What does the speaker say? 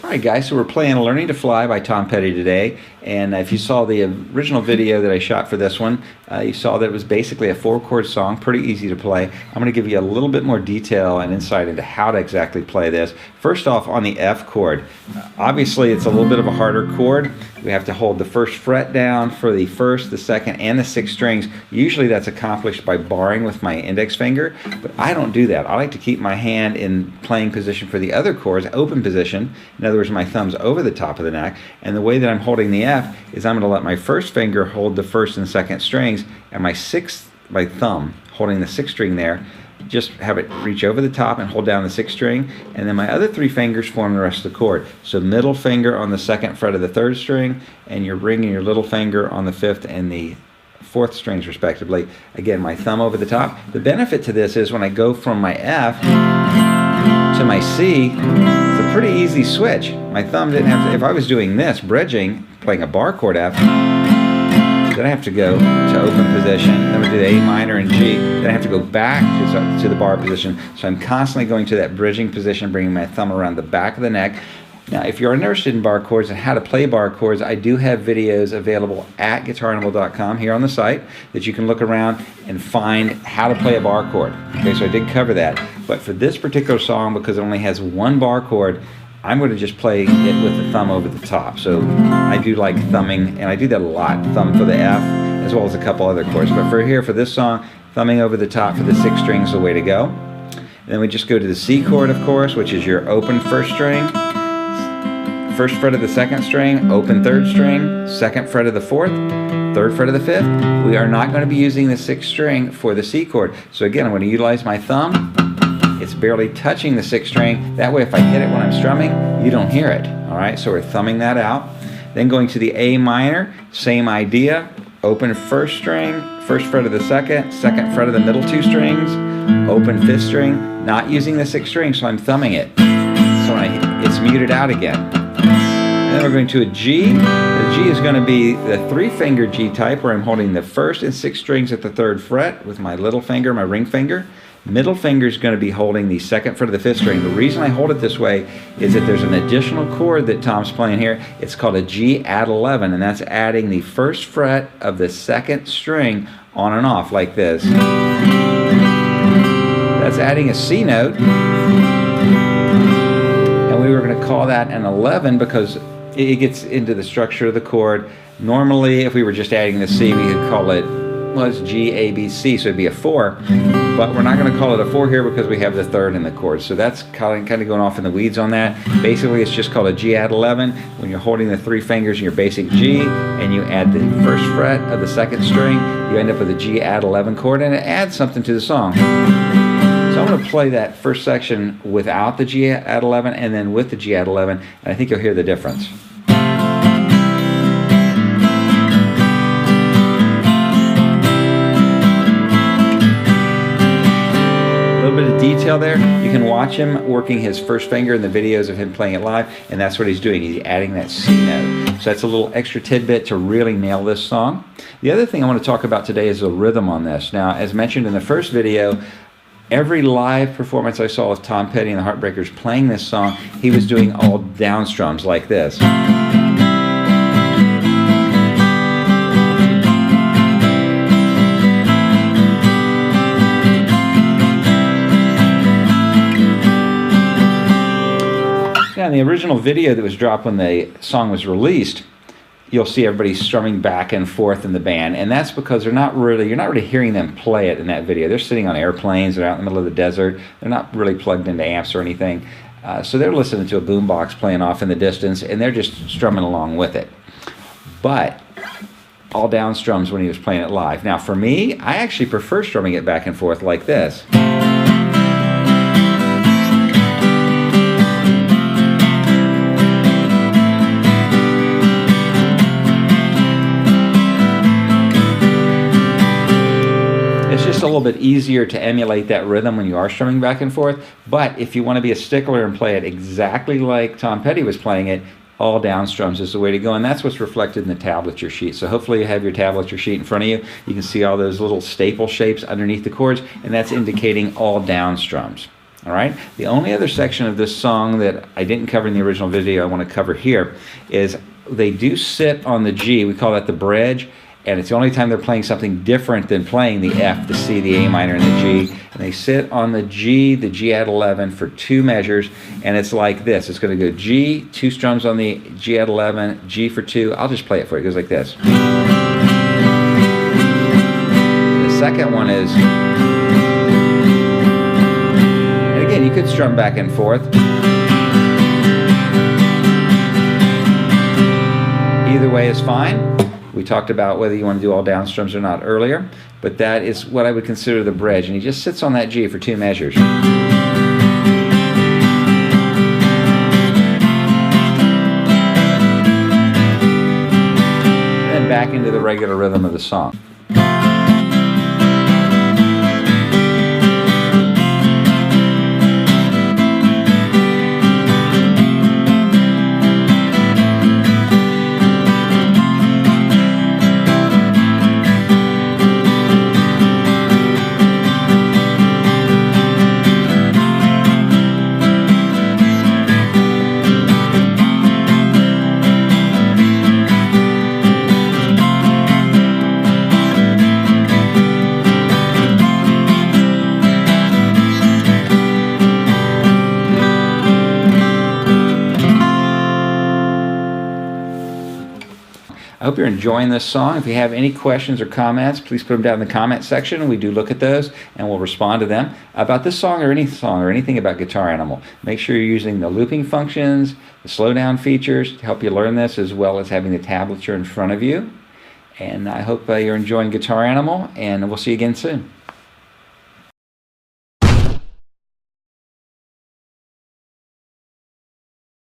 Alright guys, so we're playing Learning to Fly by Tom Petty today, and if you saw the original video that I shot for this one, you saw that it was basically a 4-chord song, pretty easy to play. I'm going to give you a little bit more detail and insight into how to exactly play this. First off, on the F chord, obviously it's a little bit of a harder chord. We have to hold the first fret down for the first, the second, and the sixth strings. Usually that's accomplished by barring with my index finger, but I don't do that. I like to keep my hand in playing position for the other chords, open position. In other words, my thumb's over the top of the neck, and the way that I'm holding the F is I'm going to let my first finger hold the first and second strings, and my thumb holding the sixth string there, just have it reach over the top and hold down the sixth string, and then my other 3 fingers form the rest of the chord. So middle finger on the second fret of the third string, and you're bringing your little finger on the fifth and the fourth strings respectively. Again, my thumb over the top. The benefit to this is when I go from my F to my C, it's a pretty easy switch. My thumb didn't have to, if I was doing this, bridging, playing a bar chord F, then I have to go to open position, then we do the A minor and G, then I have to go back to the bar position. So I'm constantly going to that bridging position, bringing my thumb around the back of the neck. Now, if you're interested in bar chords and how to play bar chords, I do have videos available at guitaranimal.com here on the site that you can look around and find how to play a bar chord. Okay, so I did cover that. But for this particular song, because it only has 1 bar chord, I'm going to just play it with the thumb over the top. So I do like thumbing, and I do that a lot. Thumb for the F, as well as a couple other chords. But for this song, thumbing over the top for the 6th string is the way to go. And then we just go to the C chord, of course, which is your open first string, first fret of the second string, open third string, second fret of the fourth, third fret of the fifth. We are not going to be using the 6th string for the C chord. So again, I'm going to utilize my thumb. It's barely touching the 6th string. That way, if I hit it when I'm strumming, you don't hear it. All right, so we're thumbing that out. Then going to the A minor, same idea. Open first string, first fret of the second fret of the middle 2 strings, open 5th string, not using the 6th string, so I'm thumbing it. So it's muted out again. Then we're going to a G. The G is going to be the 3-finger G type, where I'm holding the first and 6th strings at the 3rd fret with my little finger, my ring finger. Middle finger is going to be holding the 2nd fret of the 5th string. The reason I hold it this way is that there's an additional chord that Tom's playing here. It's called a G add 11, and that's adding the 1st fret of the 2nd string on and off like this. That's adding a C note, and we were going to call that an 11 because it gets into the structure of the chord. Normally, if we were just adding the C, we could call it, well, it's G, A, B, C, so it'd be a 4. But we're not going to call it a 4 here because we have the 3rd in the chord. So that's kind of going off in the weeds on that. Basically, it's just called a G add 11. When you're holding the 3 fingers in your basic G, and you add the 1st fret of the 2nd string, you end up with a G add 11 chord, and it adds something to the song. So I'm going to play that first section without the G add 11, and then with the G add 11, and I think you'll hear the difference. Bit of detail there. You can watch him working his first finger in the videos of him playing it live, and that's what he's doing. He's adding that C note. So that's a little extra tidbit to really nail this song. The other thing I want to talk about today is the rhythm on this. Now, as mentioned in the first video, every live performance I saw of Tom Petty and the Heartbreakers playing this song, he was doing all down strums like this. In the original video that was dropped when the song was released, you'll see everybody strumming back and forth in the band, and that's because you're not really hearing them play it in that video. They're sitting on airplanes, they're out in the middle of the desert, they're not really plugged into amps or anything, so they're listening to a boombox playing off in the distance, and they're just strumming along with it. But all down strums when he was playing it live. Now for me, I actually prefer strumming it back and forth like this. It's just a little bit easier to emulate that rhythm when you are strumming back and forth, but if you want to be a stickler and play it exactly like Tom Petty was playing it, all down strums is the way to go, and that's what's reflected in the tablature sheet. So hopefully you have your tablature sheet in front of you. You can see all those little staple shapes underneath the chords, and that's indicating all down strums. All right. The only other section of this song that I didn't cover in the original video I want to cover here is they do sit on the G. We call that the bridge, and it's the only time they're playing something different than playing the F, the C, the A minor, and the G. And they sit on the G add 11 for 2 measures, and it's like this. It's going to go G, 2 strums on the G add 11, G for 2. I'll just play it for you. It goes like this. And the second one is, and again, you could strum back and forth. Either way is fine. We talked about whether you want to do all down strums or not earlier, but that is what I would consider the bridge, and he just sits on that G for 2 measures. And then back into the regular rhythm of the song. I hope you're enjoying this song. If you have any questions or comments, please put them down in the comment section. We do look at those and we'll respond to them. About this song or anything about Guitar Animal, make sure you're using the looping functions, the slowdown features to help you learn this, as well as having the tablature in front of you. And I hope you're enjoying Guitar Animal, and we'll see you again soon.